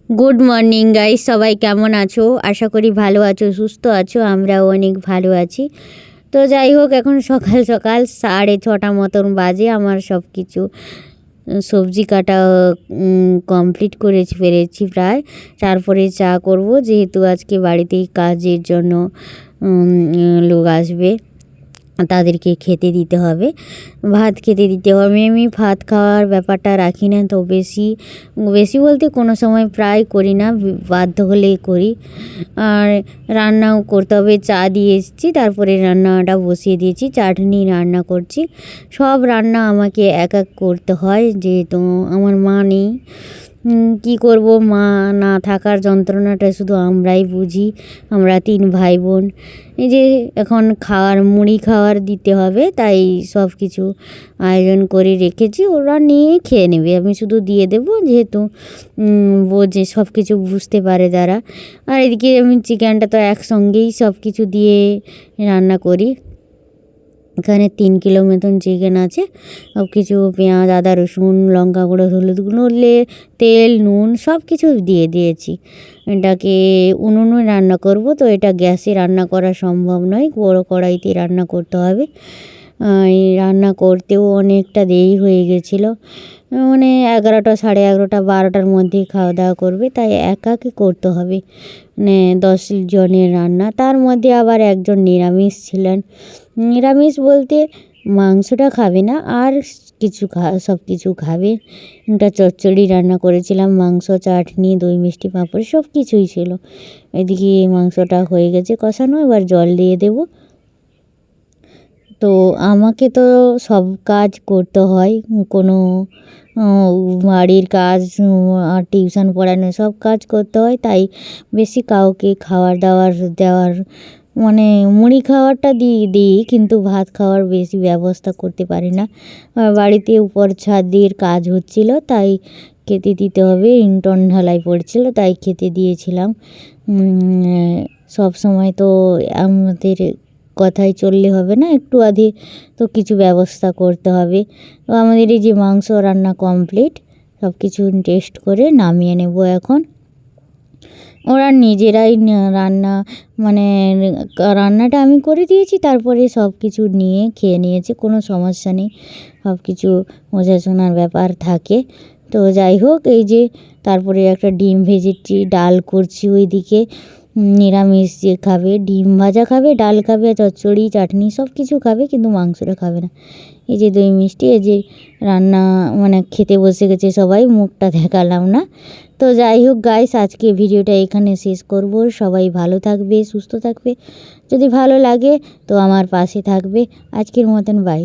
Good morning guys, সবাই কেমন আছো? আশা করি ভালো আছো, সুস্থ আছো। আমরাও অনেক ভালো আছি। তো যাই হোক, এখন সকাল সকাল 6:30 মতন বাজে। আমার সব কিছু সবজি কাটা কমপ্লিট করে ফেলেছি প্রায়। তারপরে চা করব, যেহেতু আজকে বাড়িতেই কাজের জন্য লোক আসবে, তাদেরকে খেতে দিতে হবে, ভাত খেতে দিতে হবে। আমি ভাত খাওয়ার ব্যাপারটা রাখি না, তো বেশি বেশি বলতে কোনো সময় প্রায় করি না, বাধ্য হলেই করি। আর রান্নাও করতে হবে। চা দিয়ে এসেছি, তারপরে রান্নাটা বসিয়ে দিয়েছি, চাটনি রান্না করছি। সব রান্না আমাকে এক এক করতে হয়, যেহেতু আমার মা নেই। কী করব, মা না থাকার যন্ত্রণাটা শুধু আমরাই বুঝি, আমরা 3 ভাই বোন। এই যে এখন মুড়ি খাওয়ার দিতে হবে, তাই সব কিছু আয়োজন করে রেখেছি। ওরা নিয়ে খেয়ে নেবে, আমি শুধু দিয়ে দেবো, যেহেতু বোঝে, সব কিছু বুঝতে পারে তারা। আর এদিকে আমি চিকেনটা তো একসঙ্গেই সব কিছু দিয়ে রান্না করি। এখানে 3 কিলো মতন চিকেন আছে। সব কিছু পেঁয়াজ, আদা, রসুন, লঙ্কা গুঁড়ো, হলুদ গুঁড়ো, তেল, নুন সব কিছু দিয়ে দিয়েছি। এটাকে উনুনে রান্না করব, তো এটা গ্যাসে রান্না করা সম্ভব নয়, বড় কড়াইতে রান্না করতে হবে। এই রান্না করতেও অনেকটা দেরি হয়ে গেছিলো, মানে 11টা, 11:30, 12টার মধ্যে খাওয়া দাওয়া করবে, তাই একাকে করতে হবে। মানে 10 জনের রান্না, তার মধ্যে আবার একজন নিরামিষ ছিলেন। নিরামিষ বলতে মাংসটা খাবে না, আর কিছু সব কিছু খাবে। একটা চচ্চড়ি রান্না করেছিলাম, মাংস, চাটনি, দই মিষ্টি, পাঁপড় সব কিছুই ছিল। এদিকে মাংসটা হয়ে গেছে কষানো, এবার জল দিয়ে দেবো। তো আমাকে তো সব কাজ করতে হয়, কোনো বাড়ির কাজ আর টিউশন পড়ানো, সব কাজ করতে হয়। তাই বেশি কাউকে দেওয়ার মানে মুড়ি খাওয়ারটা দিই, কিন্তু ভাত খাওয়ার বেশি ব্যবস্থা করতে পারি না। বাড়িতে উপর ছাদের কাজ হচ্ছিল, তাই খেতে দিতে হবে। ইন্টন ঢালাই পড়ছিল, তাই খেতে দিয়েছিলাম। সব সময় তো আমাদের কথায় চললে হবে না, একটু আধে তো কিছু ব্যবস্থা করতে হবে। তো আমাদের এই যে মাংস রান্না কমপ্লিট, সব কিছু টেস্ট করে নামিয়ে নেব এখন। ওরা নিজেরাই মানে রান্নাটা আমি করে দিয়েছি, তারপরে সব কিছু নিয়ে খেয়ে নিয়েছে, কোনো সমস্যা নেই। সব কিছু বোঝাশোনার ব্যাপার থাকে। তো যাই হোক, এই যে তারপরে একটা ডিম ভেজেছি, ডাল করছি ওইদিকে। নিরামিষ যে খাবে, ডিম ভাজা খাবে, ডাল খাবে, চচ্চড়ি, চাটনি সব কিছু খাবে, কিন্তু মাংসটা খাবে না। এই যে দই মিষ্টি, এই যে রান্না, মানে খেতে বসে গেছে সবাই, মুখটা দেখালাম না। তো যাই হোক গাইস, আজকে ভিডিওটা এখানে শেষ করব। সবাই ভালো থাকবে, সুস্থ থাকবে। যদি ভালো লাগে তো আমার পাশে থাকবে। আজকের মতন বাই।